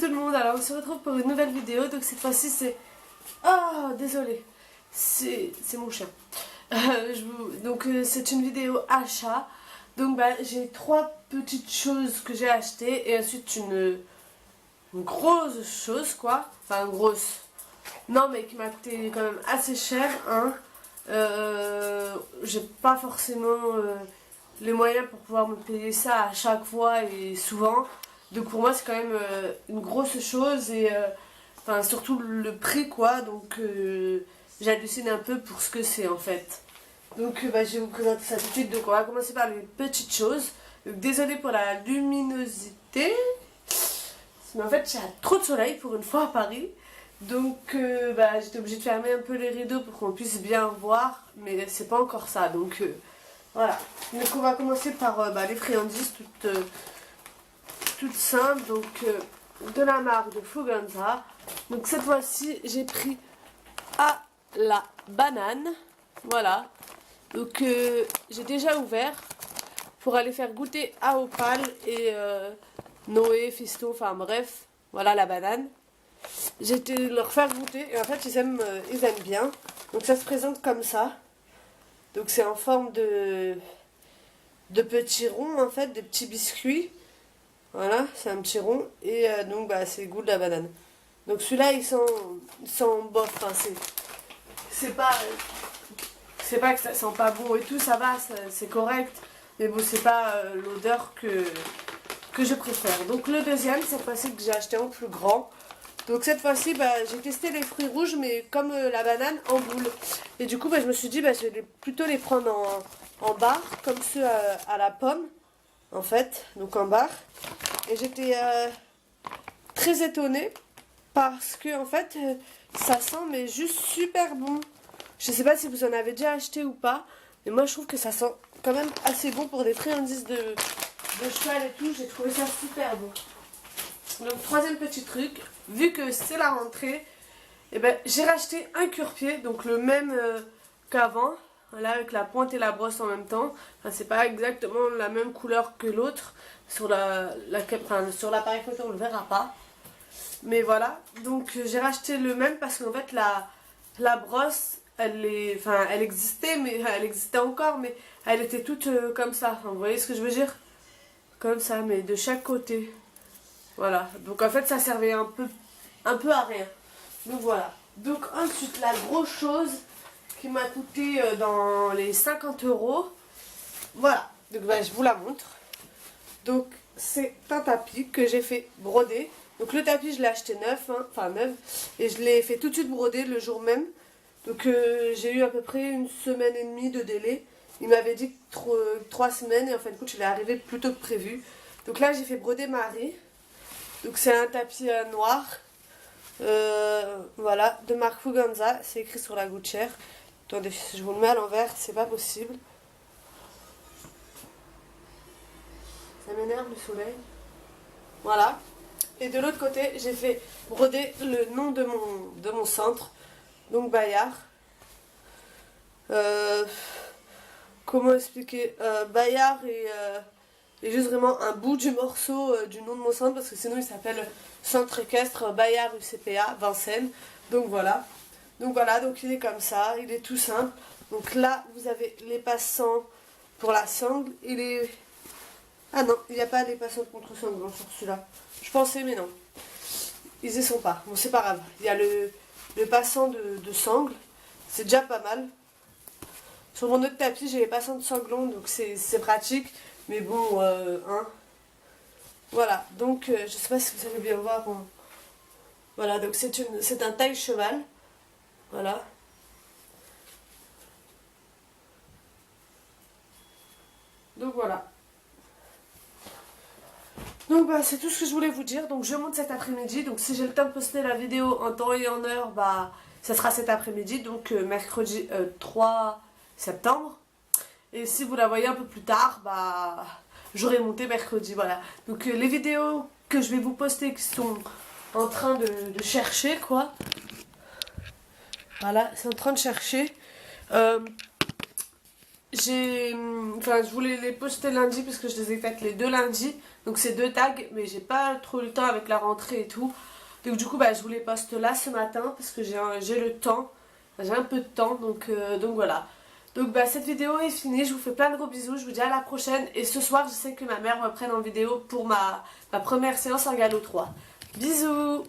tout le monde, alors on se retrouve pour une nouvelle vidéo. Donc cette fois-ci c'est... Oh désolé, c'est mon chien. Donc c'est une vidéo achat. Donc j'ai trois petites choses que j'ai achetées et ensuite une grosse chose quoi. Enfin grosse. Non mais qui m'a coûté quand même assez cher hein. J'ai pas forcément les moyens pour pouvoir me payer ça à chaque fois et souvent. Donc pour moi c'est quand même une grosse chose et enfin surtout le prix quoi. Donc j'hallucine un peu pour ce que c'est en fait. Donc je vais vous présenter ça tout de suite. Donc on va commencer par les petites choses. Donc désolé pour la luminosité. Mais en fait il y a trop de soleil pour une fois à Paris. Donc j'étais obligée de fermer un peu les rideaux pour qu'on puisse bien voir. Mais c'est pas encore ça. Donc voilà. Donc on va commencer par les friandises toutes simples. Donc de la marque de Fuganza. Donc cette fois-ci j'ai pris à la banane. Voilà. Donc j'ai déjà ouvert pour aller faire goûter à Opal et Noé, Fisto, enfin bref, voilà la banane. J'ai été leur faire goûter et en fait ils aiment bien. Donc ça se présente comme ça. Donc c'est en forme de petits ronds en fait, des petits biscuits. Voilà, c'est un petit rond et donc c'est le goût de la banane. Donc celui-là il sent bof, enfin c'est pas que ça sent pas bon et tout, ça va, c'est correct. Mais bon, c'est pas l'odeur que je préfère. Donc le deuxième, cette fois-ci que j'ai acheté en plus grand. Donc cette fois-ci, j'ai testé les fruits rouges, mais comme la banane en boule. Et du coup, je me suis dit, je vais plutôt les prendre en barre, comme ceux à la pomme, en fait. Donc en barre. Et j'étais très étonnée parce que en fait, ça sent mais juste super bon. Je sais pas si vous en avez déjà acheté ou pas, mais moi je trouve que ça sent quand même assez bon pour des friandises de cheval et tout. J'ai trouvé ça super bon. Donc troisième petit truc, vu que c'est la rentrée, j'ai racheté un cure-pied, donc le même qu'avant, voilà, avec la pointe et la brosse en même temps. Enfin, c'est pas exactement la même couleur que l'autre. Sur sur l'appareil photo on le verra pas. Mais voilà, donc j'ai racheté le même parce qu'en fait la brosse elle existait, mais elle existait encore, mais elle était toute comme ça. Enfin, vous voyez ce que je veux dire? Comme ça, mais de chaque côté. Voilà. Donc en fait, ça servait un peu à rien. Donc voilà. Donc ensuite, la grosse chose qui m'a coûté dans les 50 €. Voilà. Donc je vous la montre. Donc c'est un tapis que j'ai fait broder. Donc le tapis, je l'ai acheté neuf, hein, enfin neuf, et je l'ai fait tout de suite broder le jour même. Donc j'ai eu à peu près une semaine et demie de délai. Il m'avait dit 3 semaines et en fin de compte il est arrivé plus tôt que prévu. Donc là j'ai fait broder Marie. Donc c'est un tapis noir. Voilà, de marque Fuganza. C'est écrit sur la gouttière. Attendez, je vous le mets à l'envers, c'est pas possible. Ça m'énerve le soleil. Voilà. Et de l'autre côté j'ai fait broder le nom de mon centre. Donc Bayard. Comment expliquer Bayard est juste vraiment un bout du morceau du nom de mon centre parce que sinon il s'appelle Centre équestre Bayard UCPA Vincennes. Donc voilà. Donc il est comme ça, il est tout simple. Donc là vous avez les passants pour la sangle et les... Ah non, il n'y a pas les passants contre sangle sur celui-là. Je pensais mais non. Ils y sont pas. Bon c'est pas grave. Il y a le passant de sangle. C'est déjà pas mal. Sur mon autre tapis, j'ai les passants de sanglon, donc c'est pratique. Mais bon, hein. Voilà, donc je sais pas si vous allez bien voir. Voilà, donc c'est un taille cheval. Voilà. Donc voilà. Donc c'est tout ce que je voulais vous dire. Donc je monte cet après-midi. Donc si j'ai le temps de poster la vidéo en temps et en heure, ça sera cet après-midi. Donc mercredi 3 septembre. Et si vous la voyez un peu plus tard, j'aurai monté mercredi. Voilà. Donc les vidéos que je vais vous poster qui sont en train de chercher quoi. Voilà, c'est en train de chercher. je voulais les poster lundi parce que je les ai faites les deux lundis. Donc c'est 2 tags, mais j'ai pas trop eu le temps avec la rentrée et tout. Donc du coup, bah, je vous les poste là ce matin parce que j'ai le temps. J'ai un peu de temps, donc voilà. Donc bah, cette vidéo est finie, je vous fais plein de gros bisous, je vous dis à la prochaine. Et ce soir, je sais que ma mère me prenne en vidéo pour ma première séance en galop 3. Bisous!